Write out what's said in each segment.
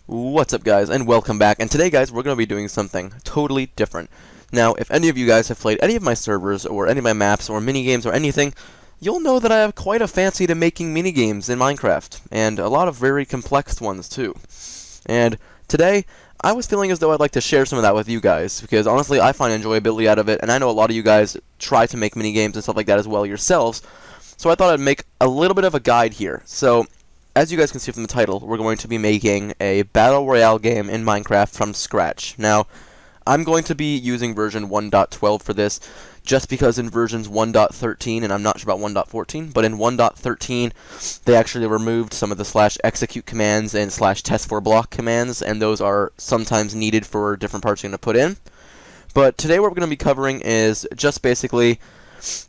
What's up, guys, and welcome back. And today, guys, we're going to be doing something totally different. Now, if any of you guys have played any of my servers or any of my maps or minigames or anything, you'll know that I have quite a fancy to making minigames in Minecraft, and a lot of very complex ones too. And today, I was feeling as though I'd like to share some of that with you guys, because honestly, I find enjoyability out of it, and I know a lot of you guys try to make minigames and stuff like that as well yourselves, so I thought I'd make a little bit of a guide here. So, as you guys can see from the title, we're going to be making a Battle Royale game in Minecraft from scratch. Now, I'm going to be using version 1.12 for this, just because in versions 1.13, and I'm not sure about 1.14, but in 1.13, they actually removed some of the /execute commands and /test4block commands, and those are sometimes needed for different parts you're going to put in. But today what we're going to be covering is just basically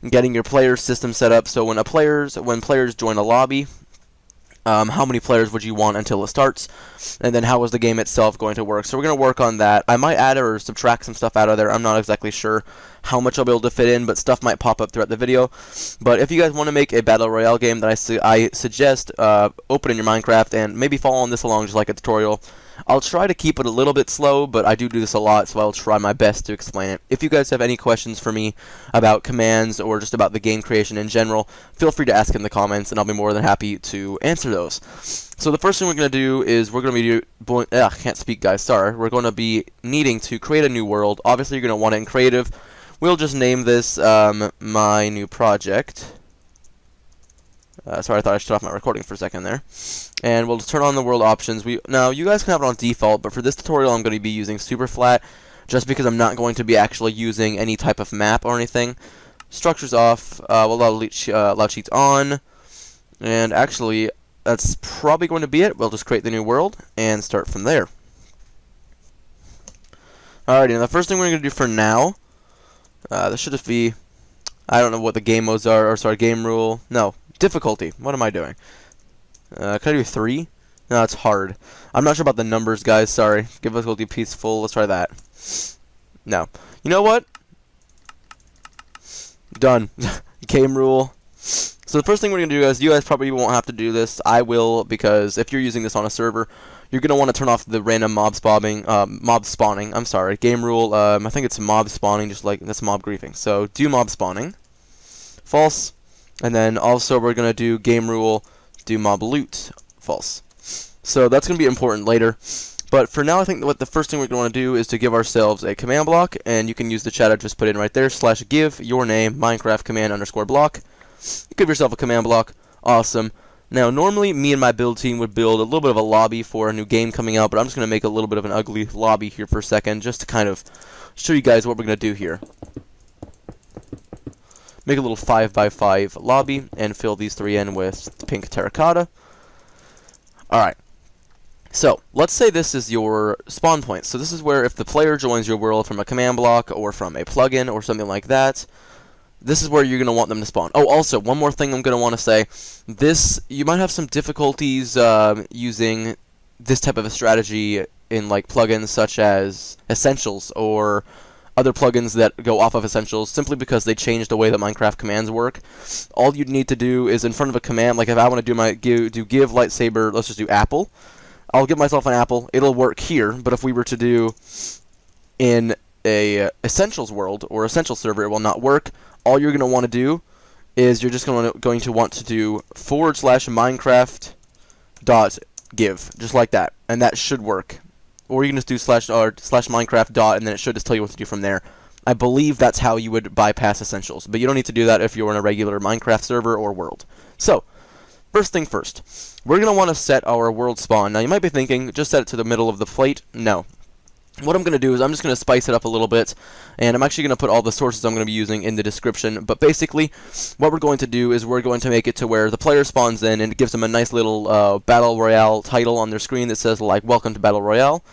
getting your player system set up, so when players join a lobby, how many players would you want until it starts, and then how is the game itself going to work. So we're going to work on that. I might add or subtract some stuff out of there. I'm not exactly sure how much I'll be able to fit in, but stuff might pop up throughout the video. But if you guys want to make a Battle Royale game, then I suggest opening your Minecraft and maybe following this along just like a tutorial. I'll try to keep it a little bit slow, but I do this a lot, so I'll try my best to explain it. If you guys have any questions for me about commands or just about the game creation in general, feel free to ask in the comments, and I'll be more than happy to answer those. So the first thing we're going to do is we're going to be can't speak, guys, sorry. We're going to be needing to create a new world. Obviously, you're going to want it in creative. We'll just name this my new project. Sorry, I thought I shut off my recording for a second there. And we'll just turn on the world options. Now, you guys can have it on default, but for this tutorial, I'm going to be using super flat, just because I'm not going to be actually using any type of map or anything. Structures off. We'll allow cheats on. And actually, that's probably going to be it. We'll just create the new world and start from there. Alrighty, and the first thing we're going to do for now, this should just be, I don't know what the game modes are, or sorry, game rule. No. Difficulty. What am I doing? Can I do 3? No, it's hard. I'm not sure about the numbers, guys. Sorry. Difficulty peaceful. Let's try that. No. You know what? Done. Game rule. So the first thing we're going to do, guys, you guys probably won't have to do this. I will, because if you're using this on a server, you're going to want to turn off the random mob spawning. I'm sorry. Game rule, I think it's mob spawning, just like that's mob griefing. So do mob spawning. False. And then also we're going to do game rule, do mob loot, false. So that's going to be important later. But for now, I think what the first thing we're going to want to do is to give ourselves a command block. And you can use the chat I just put in right there, /give your name, Minecraft command _block. Give yourself a command block. Awesome. Now, normally me and my build team would build a little bit of a lobby for a new game coming out. But I'm just going to make a little bit of an ugly lobby here for a second, just to kind of show you guys what we're going to do here. Make a little 5x5 lobby and fill these 3 in with pink terracotta. Alright. So, let's say this is your spawn point. So this is where if the player joins your world from a command block or from a plugin or something like that, this is where you're going to want them to spawn. Oh, also, one more thing I'm going to want to say. You might have some difficulties using this type of a strategy in like plugins such as Essentials or other plugins that go off of Essentials, simply because they changed the way that Minecraft commands work. All you'd need to do is in front of a command, like if I want to do give lightsaber, let's just do apple. I'll give myself an apple. It'll work here, but if we were to do in a Essentials world or Essentials server, it will not work. All you're going to want to do is you're just going to want to do /Minecraft.give, just like that, and that should work. Or you can just do /Minecraft dot, and then it should just tell you what to do from there. I believe that's how you would bypass Essentials, but you don't need to do that if you're in a regular Minecraft server or world. So, first thing first, we're going to want to set our world spawn. Now, you might be thinking, just set it to the middle of the plate. No. What I'm going to do is I'm just going to spice it up a little bit, and I'm actually going to put all the sources I'm going to be using in the description. But basically, what we're going to do is we're going to make it to where the player spawns in, and it gives them a nice little Battle Royale title on their screen that says, like, Welcome to Battle Royale.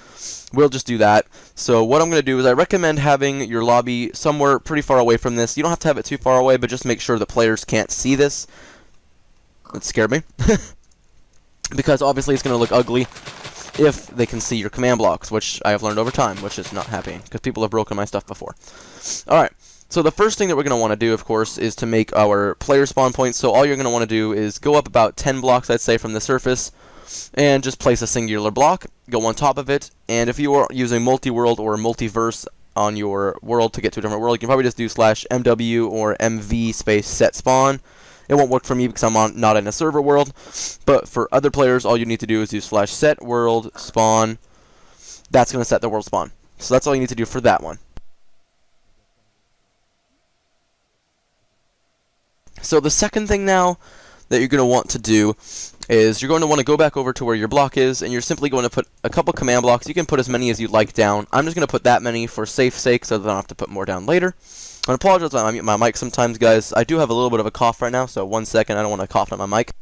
We'll just do that. So what I'm going to do is I recommend having your lobby somewhere pretty far away from this. You don't have to have it too far away, but just make sure the players can't see this. That scared me. Because obviously it's going to look ugly if they can see your command blocks, which I have learned over time, which is not happy, because people have broken my stuff before. Alright, so the first thing that we're going to want to do, of course, is to make our player spawn point. So all you're going to want to do is go up about 10 blocks, I'd say, from the surface, and just place a singular block, go on top of it, and if you are using multi-world or multiverse on your world to get to a different world, you can probably just do /MW or MV space set spawn. It won't work for me because I'm not in a server world, but for other players, all you need to do is do /set world spawn. That's going to set the world spawn. So that's all you need to do for that one. So the second thing now that you're going to want to do is you're going to want to go back over to where your block is, and you're simply going to put a couple command blocks. You can put as many as you'd like down. I'm just going to put that many for safe sake so that I don't have to put more down later. I apologize when I mute my mic sometimes, guys. I do have a little bit of a cough right now, so 1 second. I don't want to cough on my mic.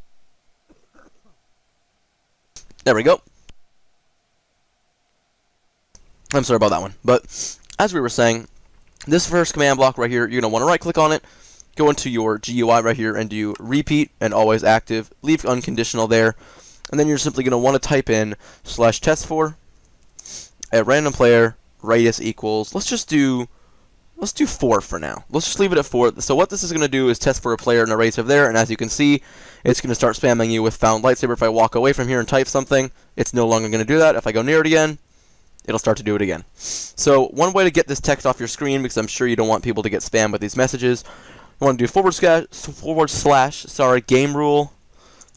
There we go. I'm sorry about that one. But as we were saying, this first command block right here, you're going to want to right-click on it, go into your GUI right here, and do repeat and always active. Leave unconditional there. And then you're simply going to want to type in /test4 at random player radius equals, let's do 4 for now. Let's just leave it at 4. So what this is going to do is test for a player in a radius of there, and as you can see, it's going to start spamming you with found lightsaber. If I walk away from here and type something, it's no longer going to do that. If I go near it again, it'll start to do it again. So one way to get this text off your screen, because I'm sure you don't want people to get spammed with these messages, you want to do / game rule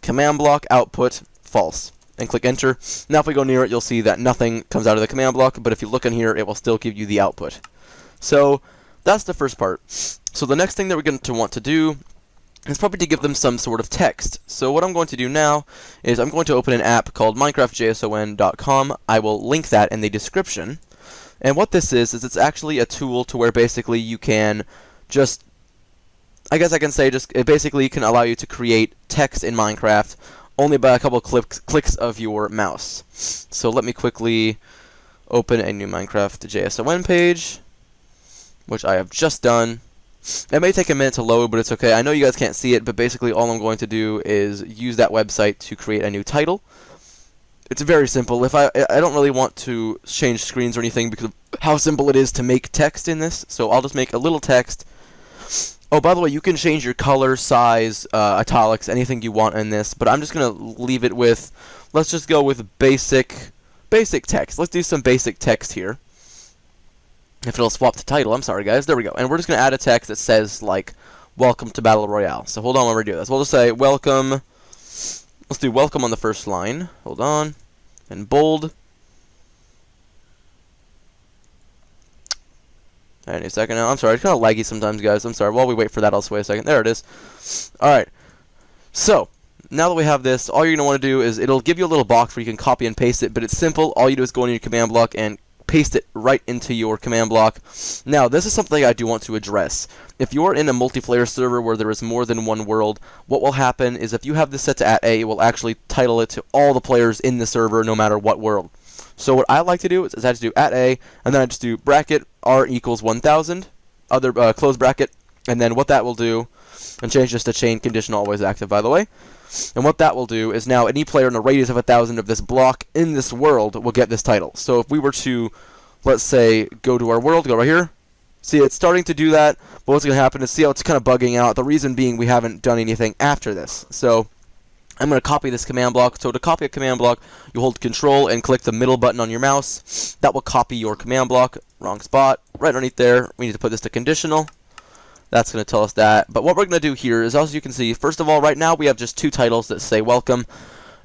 command block output false, and click enter. Now if we go near it, you'll see that nothing comes out of the command block, but if you look in here, it will still give you the output. So that's the first part. So the next thing that we're going to want to do is probably to give them some sort of text. So what I'm going to do now is I'm going to open an app called minecraftjson.com. I will link that in the description. And what this is it's actually a tool to where basically you can just, I guess I can say, just it basically can allow you to create text in Minecraft only by a couple clicks of your mouse. So let me quickly open a new Minecraft JSON page, which I have just done. It may take a minute to load, but it's okay. I know you guys can't see it, but basically all I'm going to do is use that website to create a new title. It's very simple. If I don't really want to change screens or anything because of how simple it is to make text in this, so I'll just make a little text. Oh, by the way, you can change your color, size, italics, anything you want in this, but I'm just going to leave it with, let's just go with basic text. Let's do some basic text here. If it'll swap the title, I'm sorry guys, there we go. And we're just going to add a text that says, like, welcome to Battle Royale. So hold on when we do this. We'll just say, welcome, let's do welcome on the first line. Hold on, and bold. Any second now, I'm sorry, it's kind of laggy sometimes guys, I'm sorry. While we wait for that, I'll just wait a second. There it is. Alright, so now that we have this, all you're going to want to do is, it'll give you a little box where you can copy and paste it, but it's simple. All you do is go into your command block and paste it right into your command block. Now, this is something I do want to address. If you're in a multiplayer server where there is more than one world, what will happen is if you have this set to @A, it will actually title it to all the players in the server, no matter what world. So what I like to do is I just do @A, and then I just do bracket r equals 1000, other close bracket, and then what that will do, and change this to chain condition always active, by the way. And what that will do is now any player in a radius of 1000 of this block in this world will get this title. So if we were to, let's say, go to our world, go right here, see it's starting to do that, but what's going to happen is see how it's kind of bugging out. The reason being we haven't done anything after this. So I'm going to copy this command block. So to copy a command block, you hold Control and click the middle button on your mouse. That will copy your command block. Wrong spot. Right underneath there, we need to put this to conditional. That's going to tell us that. But what we're going to do here is, as you can see, first of all, right now we have just two titles that say welcome.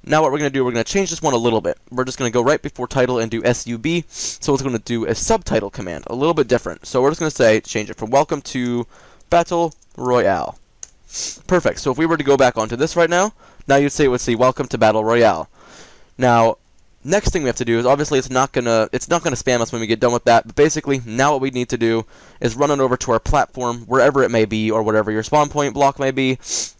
Now what we're going to do, we're going to change this one a little bit. We're just going to go right before title and do SUB. So it's going to do a subtitle command, a little bit different. So we're just going to say, change it from welcome to Battle Royale. Perfect. So if we were to go back onto this right now, now you'd say it would say welcome to Battle Royale. Now, next thing we have to do is, obviously it's not gonna spam us when we get done with that, but basically now what we need to do is run it over to our platform, wherever it may be, or whatever your spawn point block may be.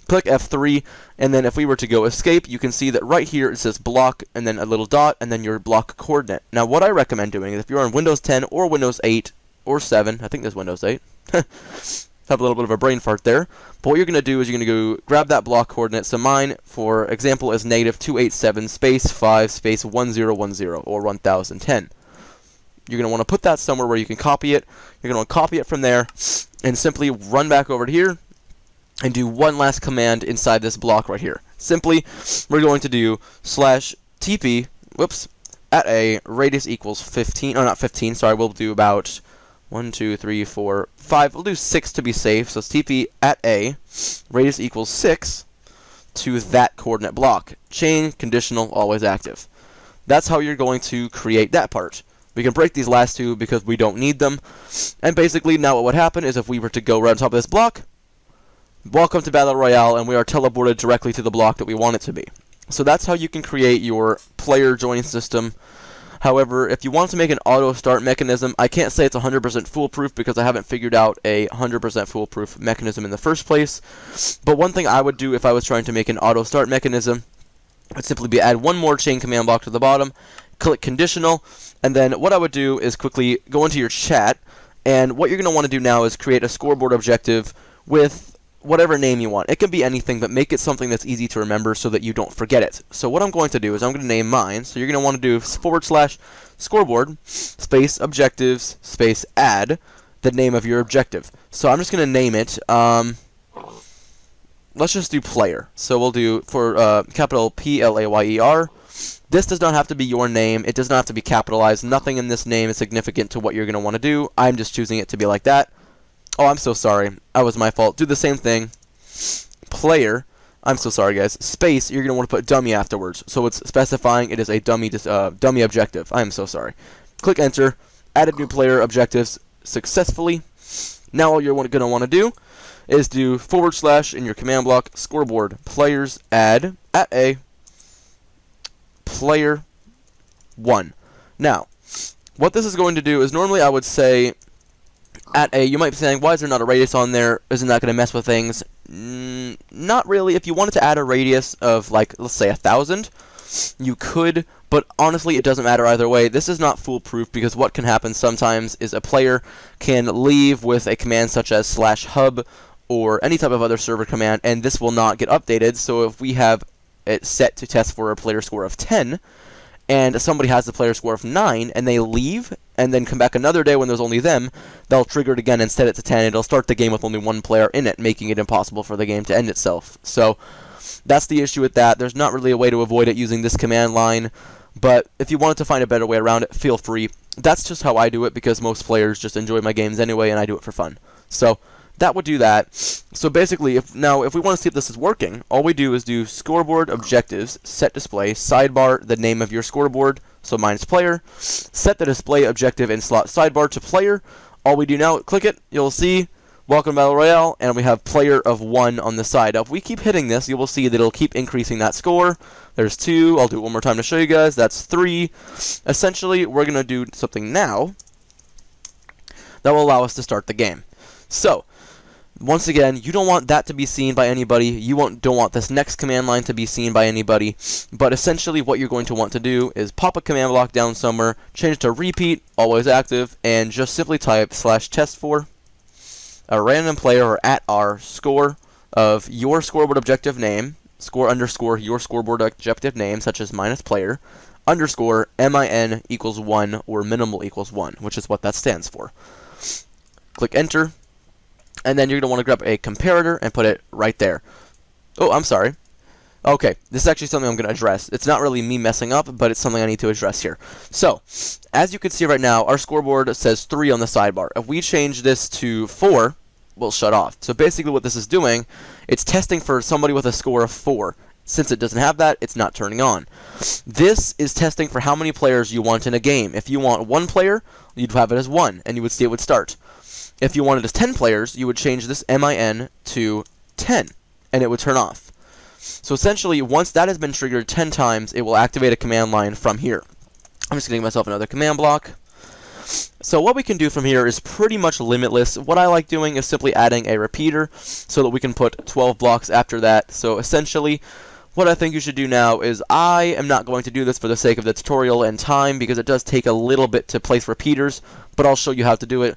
Click F3, and then if we were to go escape, you can see that right here it says block, and then a little dot, and then your block coordinate. Now what I recommend doing is, if you're on Windows 10 or Windows 8 or 7, I think there's Windows 8, have a little bit of a brain fart there. But what you're going to do is you're going to go grab that block coordinate. So mine, for example, is -287 space 5 space 1010 or 1010. You're going to want to put that somewhere where you can copy it. You're going to want to copy it from there and simply run back over to here and do one last command inside this block right here. Simply, we're going to do slash TP, at a radius equals 15, oh not 15, sorry, we'll do about 1, 2, 3, 4, 5, we'll do 6 to be safe, so it's TP at a radius equals 6 to that coordinate block. Chain, conditional, always active. That's how you're going to create that part. We can break these last two because we don't need them. And basically, now what would happen is if we were to go right on top of this block, welcome to Battle Royale, and we are teleported directly to the block that we want it to be. So that's how you can create your player join system. However, if you want to make an auto start mechanism, I can't say it's 100% foolproof because I haven't figured out a 100% foolproof mechanism in the first place. But one thing I would do if I was trying to make an auto start mechanism would simply be add one more chain command block to the bottom, click conditional, and then what I would do is quickly go into your chat, and what you're going to want to do now is create a scoreboard objective with whatever name you want. It can be anything, but make it something that's easy to remember so that you don't forget it. So what I'm going to do is I'm going to name mine. So you're going to want to do / scoreboard space objectives space add the name of your objective. So I'm just going to name it, let's just do player. So we'll do for capital PLAYER. This does not have to be your name. It does not have to be capitalized. Nothing in this name is significant to what you're going to want to do. I'm just choosing it to be like that. Oh, I'm so sorry. That was my fault. Do the same thing. Player. I'm so sorry, guys. Space, you're going to want to put dummy afterwards. So it's specifying it is a dummy objective. I am so sorry. Click enter. Added new player objectives successfully. Now all you're going to want to do is do / in your command block scoreboard players add at a player 1. Now, what this is going to do is normally I would say at a, you might be saying, why is there not a radius on there? Isn't that going to mess with things? Not really. If you wanted to add a radius of, like, let's say 1,000, you could, but honestly, it doesn't matter either way. This is not foolproof because what can happen sometimes is a player can leave with a command such as /hub or any type of other server command, and this will not get updated. So if we have it set to test for a player score of 10, and somebody has the player score of 9, and they leave, and then come back another day when there's only them, they'll trigger it again and set it to 10, and it'll start the game with only one player in it, making it impossible for the game to end itself. So that's the issue with that. There's not really a way to avoid it using this command line, but if you wanted to find a better way around it, feel free. That's just how I do it, because most players just enjoy my games anyway, and I do it for fun. So that would do that. So basically, if we want to see if this is working, all we do is do scoreboard objectives, set display, sidebar, the name of your scoreboard, so mine's player, set the display objective in slot sidebar to player. All we do now, click it, you'll see, welcome to Battle Royale, and we have player of 1 on the side. Now, if we keep hitting this, you will see that it'll keep increasing that score. There's 2, I'll do it one more time to show you guys, that's 3. Essentially, we're going to do something now that will allow us to start the game. So, once again, you don't want that to be seen by anybody. You don't want this next command line to be seen by anybody. But essentially, what you're going to want to do is pop a command block down somewhere, change it to repeat, always active, and just simply type /test4, a random player or @r score of your scoreboard objective name, score underscore your scoreboard objective name, such as -player, underscore min equals 1 or minimal equals 1, which is what that stands for. Click enter. And then you're going to want to grab a comparator and put it right there. Oh, I'm sorry. Okay, this is actually something I'm going to address. It's not really me messing up, but it's something I need to address here. So, as you can see right now, our scoreboard says 3 on the sidebar. If we change this to 4, we'll shut off. So basically what this is doing, it's testing for somebody with a score of 4. Since it doesn't have that, it's not turning on. This is testing for how many players you want in a game. If you want 1 player, you'd have it as 1, and you would see it would start. If you wanted as 10 players, you would change this min to 10, and it would turn off. So essentially, once that has been triggered 10 times, it will activate a command line from here. I'm just going to give myself another command block. So what we can do from here is pretty much limitless. What I like doing is simply adding a repeater so that we can put 12 blocks after that. So essentially, what I think you should do now is I am not going to do this for the sake of the tutorial and time because it does take a little bit to place repeaters, but I'll show you how to do it.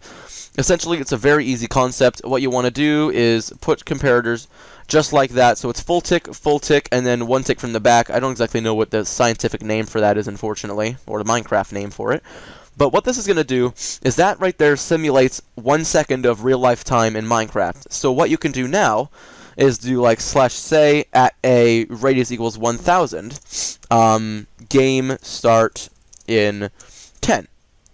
Essentially, it's a very easy concept. What you want to do is put comparators just like that. So it's full tick, and then 1 tick from the back. I don't exactly know what the scientific name for that is, unfortunately, or the Minecraft name for it. But what this is going to do is that right there simulates 1 second of real-life time in Minecraft. So what you can do now is do like /say at a radius equals 1000, game start in 10.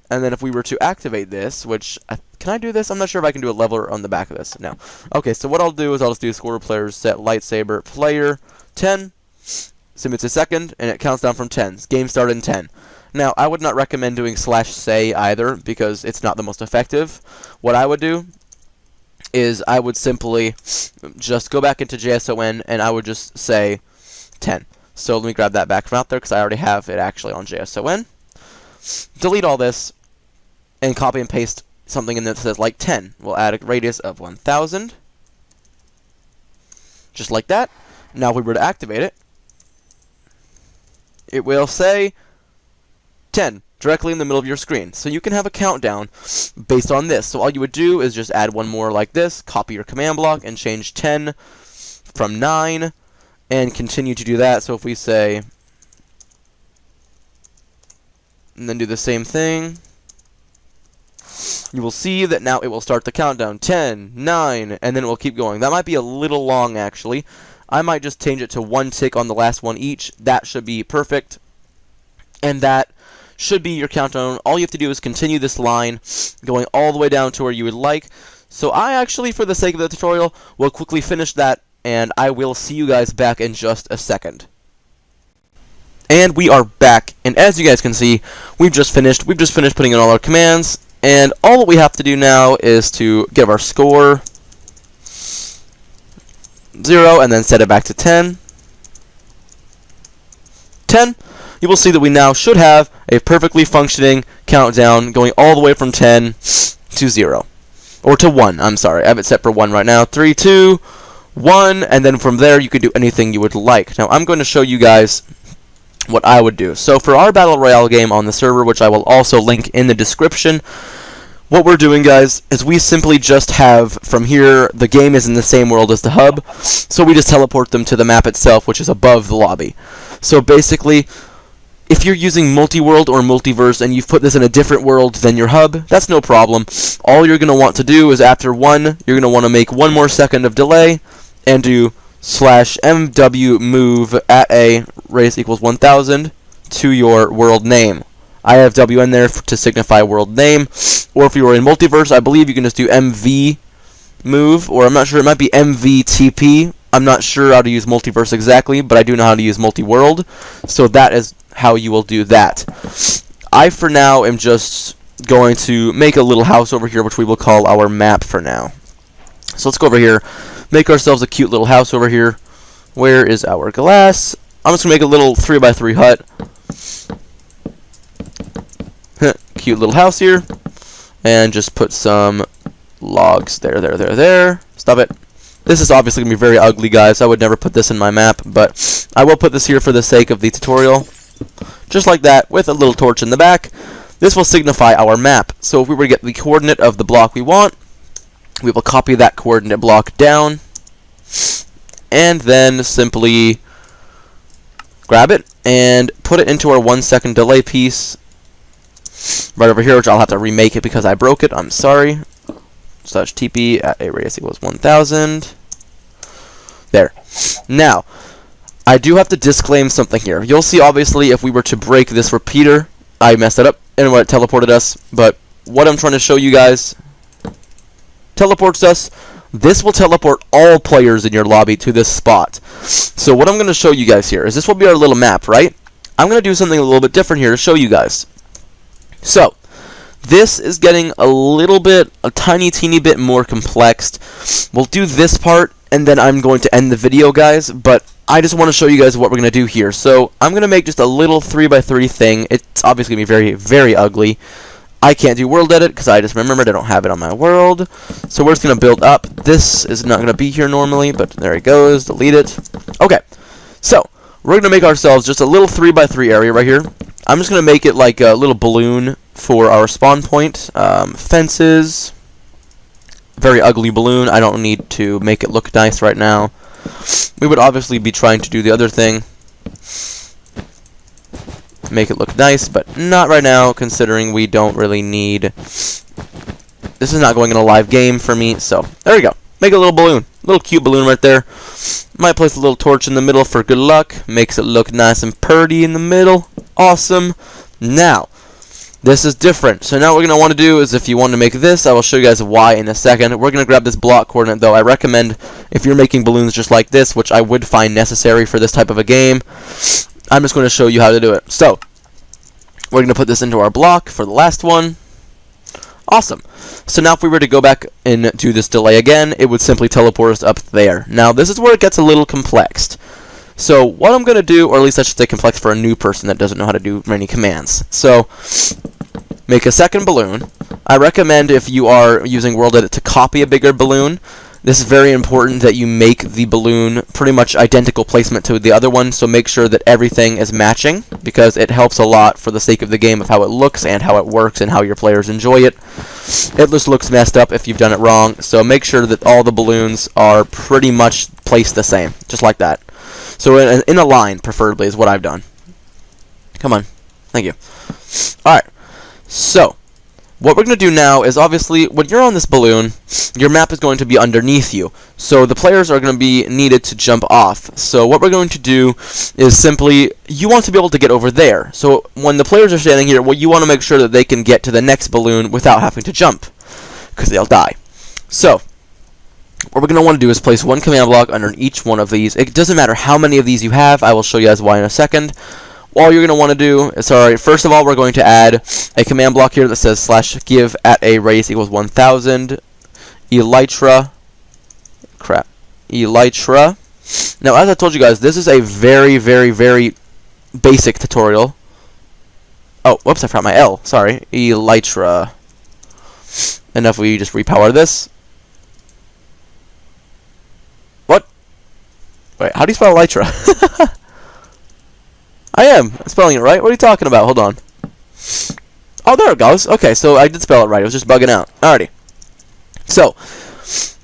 And then if we were to activate this, which, can I do this? I'm not sure if I can do a leveler on the back of this. No. Okay, so what I'll do is I'll just do score players set lightsaber player 10, submits a second, and it counts down from 10. Game start in 10. Now, I would not recommend doing /say either, because it's not the most effective. What I would do is I would simply just go back into JSON, and I would just say 10. So let me grab that back from out there, because I already have it actually on JSON. Delete all this, and copy and paste something in there that says like 10. We'll add a radius of 1000. Just like that. Now if we were to activate it, it will say 10 directly in the middle of your screen. So you can have a countdown based on this. So all you would do is just add one more like this, copy your command block, and change 10 from 9, and continue to do that. So if we say, and then do the same thing, you will see that now it will start the countdown. 10, 9, and then it will keep going. That might be a little long, actually. I might just change it to 1 tick on the last one each. That should be perfect. And that should be your countdown. All you have to do is continue this line, going all the way down to where you would like. So I actually, for the sake of the tutorial, will quickly finish that, and I will see you guys back in just a second. And we are back, and as you guys can see, we've just finished putting in all our commands, and all that we have to do now is to get our score 0 and then set it back to 10. 10. You will see that we now should have a perfectly functioning countdown going all the way from 10 to 0. Or to 1, I'm sorry. I have it set for 1 right now. 3, 2, 1, and then from there you could do anything you would like. Now I'm going to show you guys what I would do. So for our Battle Royale game on the server, which I will also link in the description, what we're doing, guys, is we simply just have, from here, the game is in the same world as the hub, so we just teleport them to the map itself, which is above the lobby. So basically, if you're using multi-world or multiverse and you've put this in a different world than your hub, that's no problem. All you're going to want to do is after 1, you're going to want to make 1 more second of delay and do /mw move at a radius equals 1000 to your world name. I have W in there to signify world name. Or if you were in multiverse, I believe you can just do MV move, or I'm not sure, it might be MVTP. I'm not sure how to use multiverse exactly, but I do know how to use multi-world. So that is how you will do that. I, for now, am just going to make a little house over here, which we will call our map for now. So let's go over here, make ourselves a cute little house over here. Where is our glass? I'm just going to make a little 3x3 hut. Cute little house here. And just put some logs there. Stop it. This is obviously going to be very ugly, guys. I would never put this in my map, but I will put this here for the sake of the tutorial. Just like that, with a little torch in the back. This will signify our map. So if we were to get the coordinate of the block we want, we will copy that coordinate block down, and then simply grab it and put it into our 1 second delay piece right over here, which I'll have to remake it because I broke it. I'm sorry. /TP at a radius equals 1000. There. Now, I do have to disclaim something here. You'll see, obviously, if we were to break this repeater, I messed it up and it teleported us. But what I'm trying to show you guys teleports us. This will teleport all players in your lobby to this spot. So what I'm going to show you guys here is this will be our little map, right? I'm going to do something a little bit different here to show you guys. So, this is getting a tiny teeny bit more complex. We'll do this part, and then I'm going to end the video, guys, but I just want to show you guys what we're going to do here. So, I'm going to make just a little 3x3 thing. It's obviously going to be very, very ugly. I can't do world edit, because I just remembered I don't have it on my world. So, we're just going to build up. This is not going to be here normally, but there it goes. Delete it. Okay, so, we're going to make ourselves just a little 3x3 area right here. I'm just going to make it like a little balloon for our spawn point. Fences. Very ugly balloon. I don't need to make it look nice right now. We would obviously be trying to do the other thing. Make it look nice, but not right now, considering we don't really need... This is not going in a live game for me, so there we go. Make a little balloon. Little cute balloon right there. Might place a little torch in the middle for good luck. Makes it look nice and pretty in the middle. Awesome. Now, this is different. So now what we're going to want to do is, if you want to make this, I will show you guys why in a second. We're going to grab this block coordinate, though. I recommend, if you're making balloons just like this, which I would find necessary for this type of a game, I'm just going to show you how to do it. So, we're going to put this into our block for the last one. Awesome. So now if we were to go back and do this delay again, it would simply teleport us up there. Now, this is where it gets a little complex. So what I'm going to do, or at least I should say complex for a new person that doesn't know how to do many commands. So make a second balloon. I recommend, if you are using World Edit, to copy a bigger balloon. This is very important that you make the balloon pretty much identical placement to the other one, so make sure that everything is matching, because it helps a lot for the sake of the game of how it looks and how it works and how your players enjoy it. It just looks messed up if you've done it wrong, so make sure that all the balloons are pretty much placed the same, just like that. So in a line, preferably, is what I've done. Come on. Thank you. Alright. So, what we're going to do now is, obviously, when you're on this balloon, your map is going to be underneath you. So the players are going to be needed to jump off. So what we're going to do is simply, you want to be able to get over there. So when the players are standing here, well, you want to make sure that they can get to the next balloon without having to jump, because they'll die. So what we're going to want to do is place one command block under each one of these. It doesn't matter how many of these you have. I will show you guys why in a second. All you're going to want to do is, first of all, we're going to add a command block here that says /give at a radius equals 1000 elytra. Now, as I told you guys, this is a very, very, very basic tutorial. Oh, whoops, I forgot my L. Sorry. Elytra. And if we just repower this. What? Wait, how do you spell elytra? I am spelling it right. What are you talking about? Hold on. Oh, there it goes. Okay, so I did spell it right. It was just bugging out. Alrighty. So,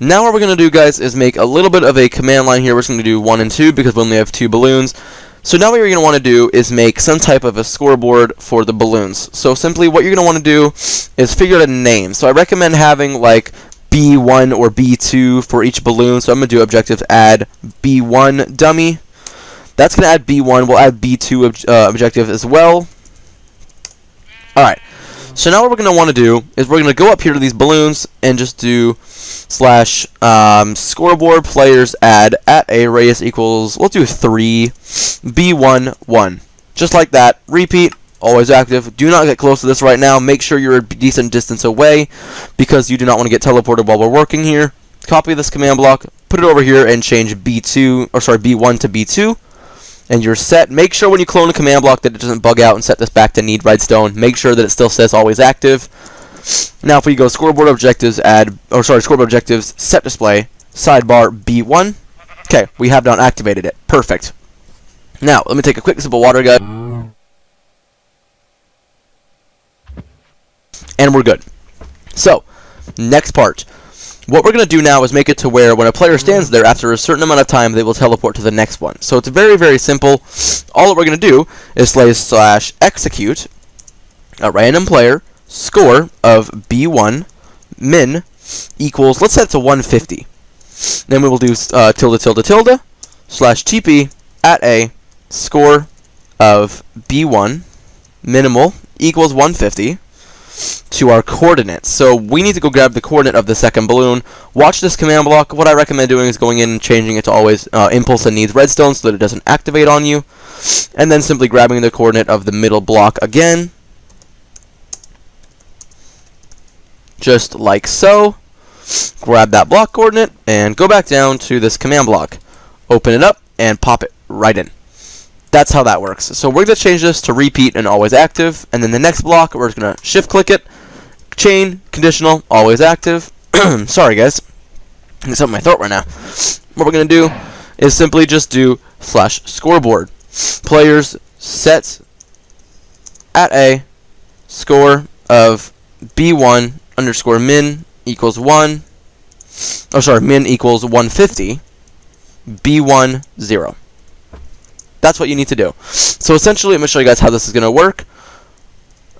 now what we're going to do, guys, is make a little bit of a command line here. We're just going to do 1 and 2 because we only have 2 balloons. So now what you're going to want to do is make some type of a scoreboard for the balloons. So simply what you're going to want to do is figure out a name. So I recommend having like B1 or B2 for each balloon. So I'm going to do objectives add B1 dummy. That's going to add B1. We'll add B2 objective as well. Alright. So now what we're going to want to do is we're going to go up here to these balloons and just do /scoreboard players add at a radius equals, we'll do 3 B1 1. Just like that. Repeat. Always active. Do not get close to this right now. Make sure you're a decent distance away because you do not want to get teleported while we're working here. Copy this command block, put it over here, and change B1 to B2. And you're set. Make sure when you clone a command block that it doesn't bug out and set this back to need redstone. Make sure that it still says always active. Now if we go scoreboard objectives scoreboard objectives set display sidebar B1. Okay, we have now activated it. Perfect. Now let me take a quick sip of water, guys. And we're good. So, next part. What we're going to do now is make it to where when a player stands there, after a certain amount of time, they will teleport to the next one. So it's very, very simple. All that we're going to do is /execute a random player score of B1 min equals, let's set it to 150. Then we will do /TP at a score of B1 minimal equals 150. To our coordinates. So we need to go grab the coordinate of the second balloon. Watch this command block. What I recommend doing is going in and changing it to always impulse and needs redstone so that it doesn't activate on you. And then simply grabbing the coordinate of the middle block again. Just like so. Grab that block coordinate and go back down to this command block. Open it up and pop it right in. That's how that works. So we're going to change this to repeat and always active. And then the next block, we're just going to shift click it. Chain, conditional, always active. Sorry, guys. I'm getting something in my throat right now. What we're going to do is simply just do /scoreboard. Players set at a score of B1 underscore min equals 1. Oh, sorry, min equals 150. B1 0. That's what you need to do. So essentially, I'm going to show you guys how this is going to work.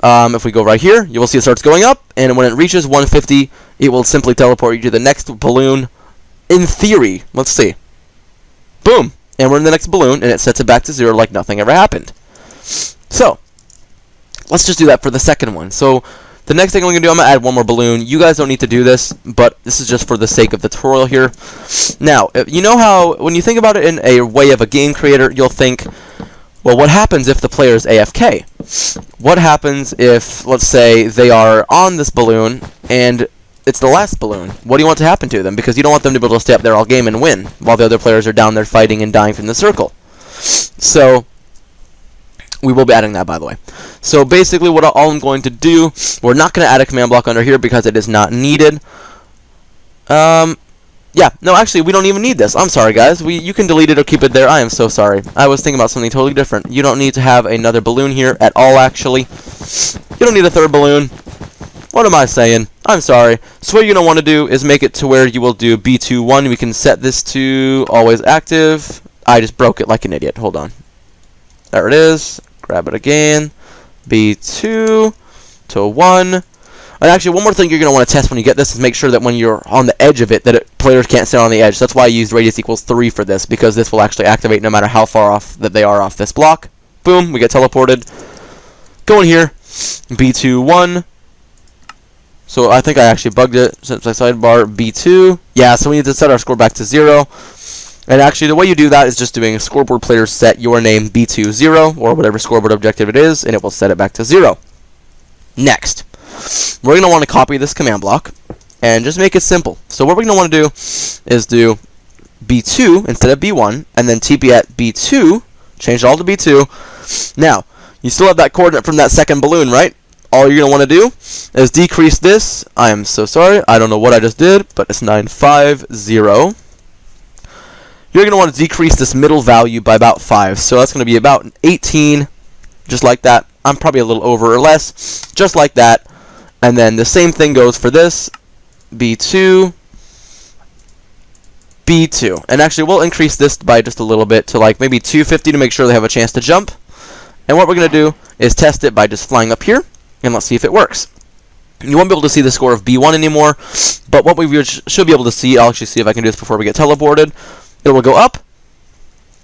If we go right here, you will see it starts going up, and when it reaches 150, it will simply teleport you to the next balloon in theory, let's see. Boom! And we're in the next balloon, and it sets it back to 0 like nothing ever happened. So, let's just do that for the second one. So, the next thing I'm going to do, I'm going to add one more balloon. You guys don't need to do this, but this is just for the sake of the tutorial here. Now, you know how, when you think about it in a way of a game creator, you'll think, well, what happens if the player is AFK? What happens if, let's say, they are on this balloon, and it's the last balloon? What do you want to happen to them? Because you don't want them to be able to stay up there all game and win, while the other players are down there fighting and dying from the circle. So, we will be adding that, by the way. So basically what all I'm going to do, we're not going to add a command block under here because it is not needed. Yeah, no, actually, we don't even need this. I'm sorry, guys. You can delete it or keep it there. I am so sorry. I was thinking about something totally different. You don't need to have another balloon here at all, actually. You don't need a third balloon. What am I saying? I'm sorry. So what you're going to want to do is make it to where you will do B21. We can set this to always active. I just broke it like an idiot. Hold on. There it is. Grab it again. B2 to 1. And actually, one more thing you're going to want to test when you get this is make sure that when you're on the edge of it, that players can't stand on the edge. So that's why I used radius equals 3 for this, because this will actually activate no matter how far off that they are off this block. Boom, we get teleported. Go in here. B2, 1. So I think I actually bugged it since I sidebar B2. Yeah, so we need to set our score back to 0. And actually, the way you do that is just doing a scoreboard player set your name B20 or whatever scoreboard objective it is, and it will set it back to 0. Next, we're going to want to copy this command block and just make it simple. So what we're going to want to do is do B2 instead of B1, and then TP at B2, change it all to B2. Now, you still have that coordinate from that second balloon, right? All you're going to want to do is decrease this. I am so sorry. I don't know what I just did, but it's 950. You're going to want to decrease this middle value by about 5. So that's going to be about 18, just like that. I'm probably a little over or less, just like that. And then the same thing goes for this, B2, B2. And actually, we'll increase this by just a little bit to like maybe 250 to make sure they have a chance to jump. And what we're going to do is test it by just flying up here, and let's see if it works. You won't be able to see the score of B1 anymore, but what we should be able to see, I'll actually see if I can do this before we get teleported. It will go up.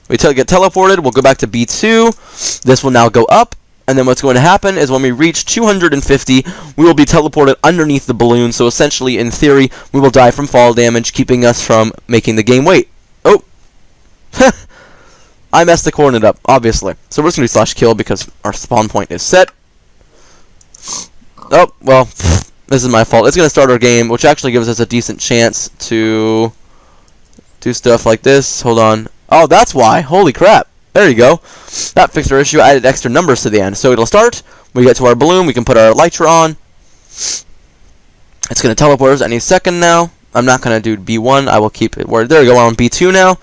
We get teleported. We'll go back to B2. This will now go up. And then what's going to happen is when we reach 250, we will be teleported underneath the balloon. So essentially, in theory, we will die from fall damage, keeping us from making the game wait. Oh. I messed the coordinate up, obviously. So we're just going to do /kill because our spawn point is set. Oh, well, this is my fault. It's going to start our game, which actually gives us a decent chance to do stuff like this. Hold on. Oh, that's why. Holy crap. There you go. That fixed our issue. I added extra numbers to the end. So it'll start. We get to our balloon. We can put our elytra on. It's going to teleport us any second now. I'm not going to do B1. I will keep it where... There we go. We're on B2 now.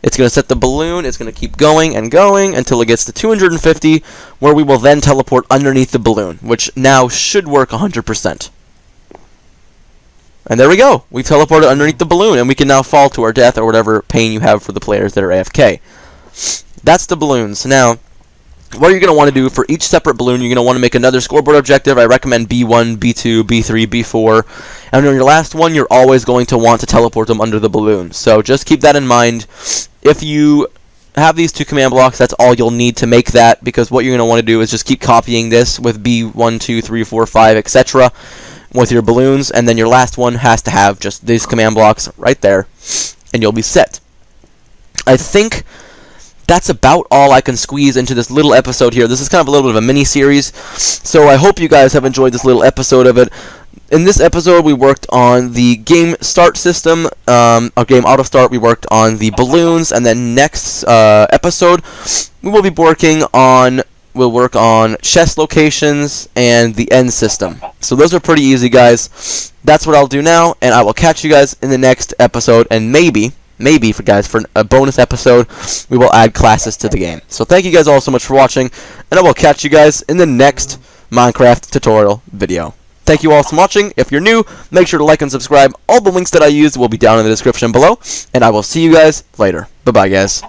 It's going to set the balloon. It's going to keep going and going until it gets to 250, where we will then teleport underneath the balloon, which now should work 100%. And there we go. We've teleported underneath the balloon, and we can now fall to our death or whatever pain you have for the players that are AFK. That's the balloons. Now, what you're going to want to do for each separate balloon, you're going to want to make another scoreboard objective. I recommend B1, B2, B3, B4. And on your last one, you're always going to want to teleport them under the balloon. So just keep that in mind. If you have these two command blocks, that's all you'll need to make that, because what you're going to want to do is just keep copying this with B1, 2, 3, 4, 5, etc. with your balloons, and then your last one has to have just these command blocks right there, and you'll be set. I think that's about all I can squeeze into this little episode here. This is kind of a little bit of a mini-series, so I hope you guys have enjoyed this little episode of it. In this episode, we worked on the game start system, our game auto start. We worked on the balloons, and then next episode, we will be working on... We'll work on chest locations and the end system. So those are pretty easy, guys. That's what I'll do now, and I will catch you guys in the next episode, and maybe for a bonus episode, we will add classes to the game. So thank you guys all so much for watching, and I will catch you guys in the next Minecraft tutorial video. Thank you all for watching. If you're new, make sure to like and subscribe. All the links that I used will be down in the description below, and I will see you guys later. Bye-bye, guys.